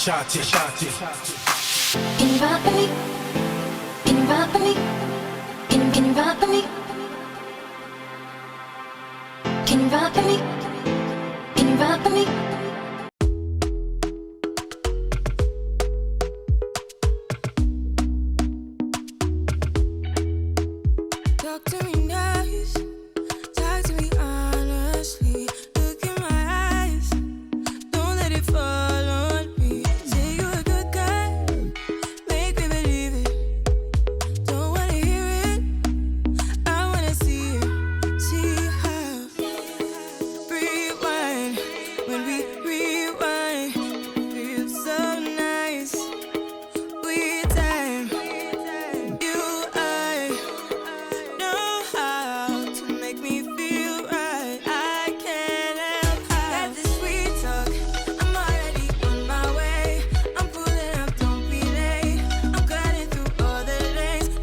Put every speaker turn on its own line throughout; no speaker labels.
Can you vibe with me? Can you vibe with me? Can you vibe with me? Can you vibe with me? Can you vibe with me?
Talk to me nice, talk to me honestly. Look in my eyes, don't let it fall on me. Say you're a good guy, make me believe it. Don't wanna hear it, I wanna see it. See how rewind, when we rewind, it feels so nice. We time, you I know how to make me feel right. I can't help how that this sweet talk. I'm already on my way. I'm pulling up, don't be late. I'm cutting through all the lanes.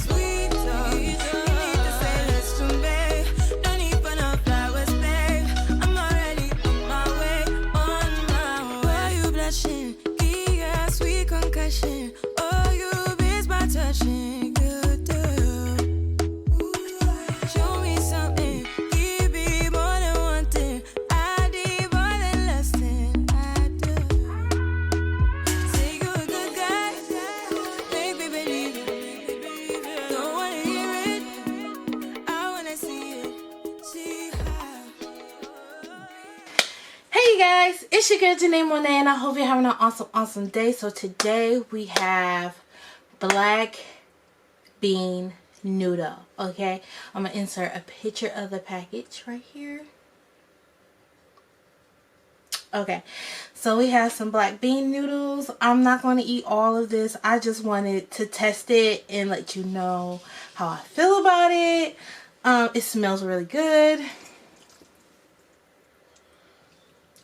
Sweet talk. You need to say let's convey. No need for no flowers, babe. I'm already on my way, on my way. Why you blushing? Yeah, sweet concussion. Oh, you miss my touching. Good girl. Show me something, give me more than one thing. I need more than less than I do. Say you're a good guy, make me believe it. Don't wanna hear it, I wanna see it. See how.
Hey you guys, it's your girl JENEAMONAE and I hope you're having an awesome day. So today we have black bean noodle. Okay, I'm gonna insert a picture of the package right here. Okay, so we have some black bean noodles. I'm not going to eat all of this. I just wanted to test it and let you know how I feel about it. It smells really good.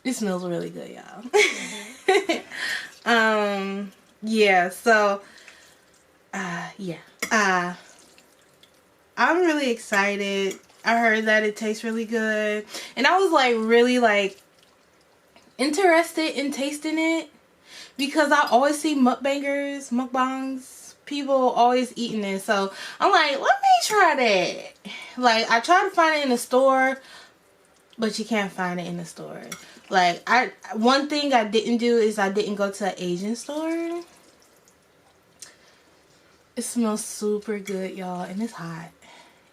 It smells really good, y'all. Yeah, so I'm really excited. I heard that it tastes really good, and I was like really like interested in tasting it because I always see mukbangs, people always eating it. So I'm like, let me try that. Like, I tried to find it in the store, but you can't find it in the store. Like, one thing I didn't do is I didn't go to an Asian store. It smells super good, y'all, and it's hot.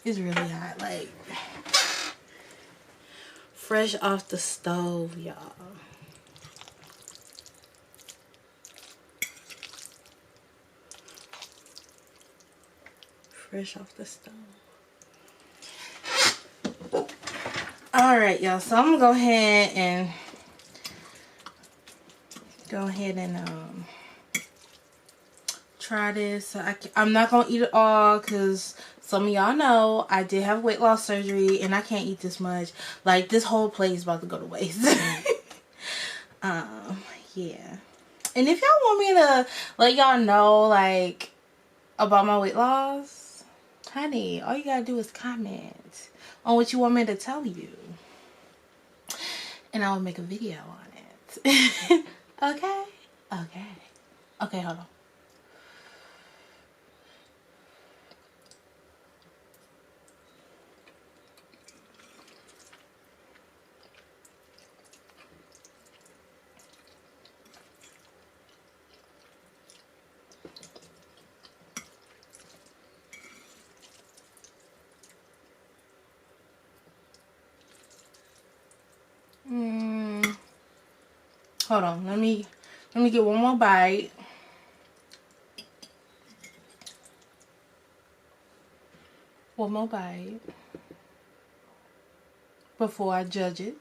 It's really hot, like fresh off the stove, y'all. Fresh off the stove. Alright, y'all, so I'm gonna go ahead and try this. So I'm not gonna eat it all because some of y'all know I did have weight loss surgery and I can't eat this much. Like, this whole plate is about to go to waste. Yeah. And if y'all want me to let y'all know like about my weight loss, honey, all you gotta do is comment on what you want me to tell you, and I will make a video on it. Okay? Okay, hold on. Hold on, let me get one more bite. One more bite before I judge it.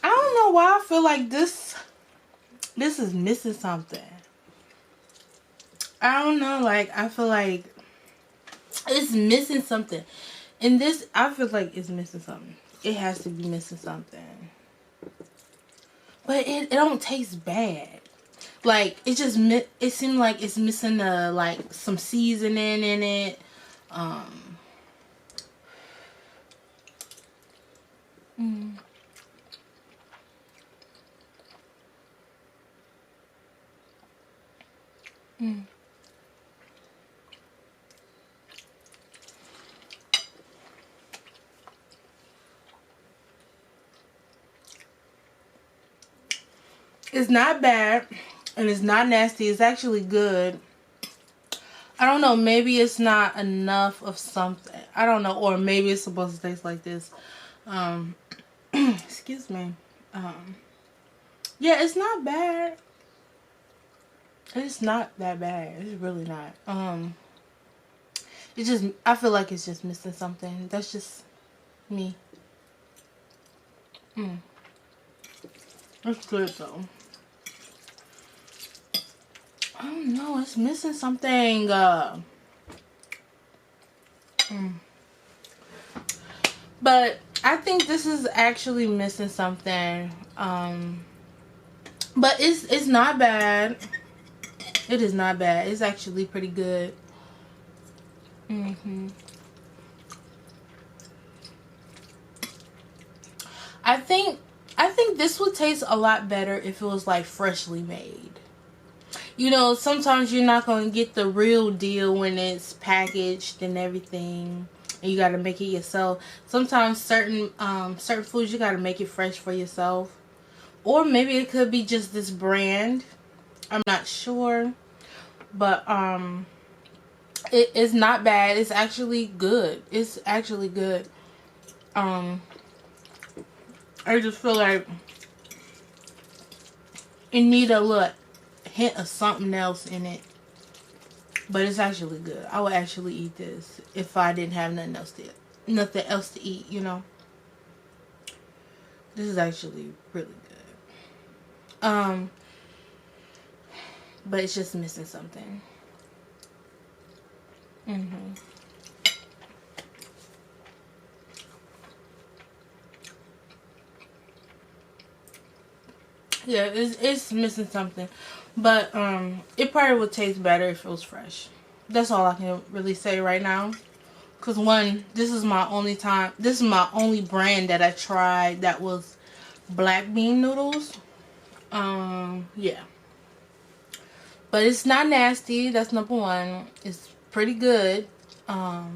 I don't know why I feel like this is missing something. I don't know, like, I feel like it's missing something. And this, I feel like it's missing something. It has to be missing something. but it don't taste bad. Like, it just, it seemed like it's missing like some seasoning in it. It's not bad, and it's not nasty. It's actually good. I don't know, maybe it's not enough of something. I don't know, or maybe it's supposed to taste like this. Excuse me. Yeah, it's not bad. It's not that bad. It's really not. It's just, I feel like it's just missing something. That's just me. It's good though. I don't know, it's missing something. But I think this is actually missing something. But it's not bad. It is not bad. It's actually pretty good. I think this would taste a lot better if it was like freshly made. You know, sometimes you're not going to get the real deal when it's packaged and everything, and you got to make it yourself. Sometimes certain foods you got to make it fresh for yourself. Or maybe it could be just this brand. I'm not sure. But it is not bad. It's actually good. It's actually good. I just feel like it need a little hint of something else in it, but it's actually good. I would actually eat this if I didn't have nothing else to eat, you know. This is actually really good. But it's just missing something. Yeah, it's missing something. But it probably would taste better if it was fresh. That's all I can really say right now. Cause one, this is my only brand that I tried that was black bean noodles. Yeah. But it's not nasty. That's number one. It's pretty good. Number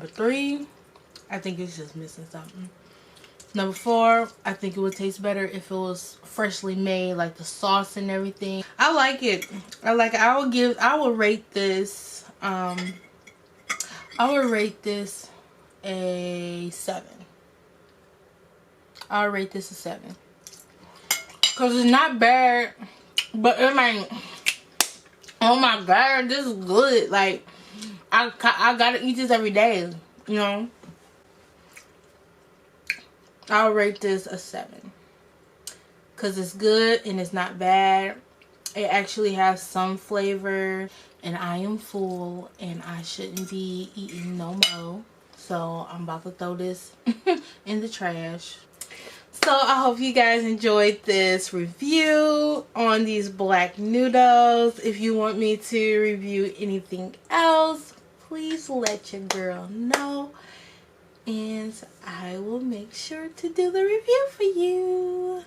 three, I think it's just missing something. Number four, I think it would taste better if it was freshly made, like the sauce and everything. I like it. I would rate this, I would rate this a 7. I'll rate this a 7. Cause it's not bad, but it ain't, oh my god, this is good. Like, I gotta eat this every day, you know. I'll rate this a 7. Because it's good and it's not bad. It actually has some flavor. And I am full and I shouldn't be eating no more. So I'm about to throw this in the trash. So I hope you guys enjoyed this review on these black noodles. If you want me to review anything else, please let your girl know. And I will make sure to do the review for you.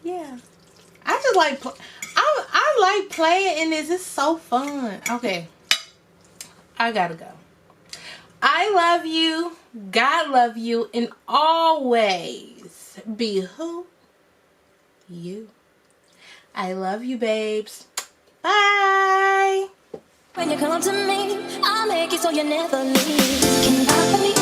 Yeah. I just like, I like playing in this. It's so fun. Okay. I gotta go. I love you. God love you. And always be who? You. I love you, babes. Bye.
When you come to me, I'll make it so you never leave. Can you ride with me?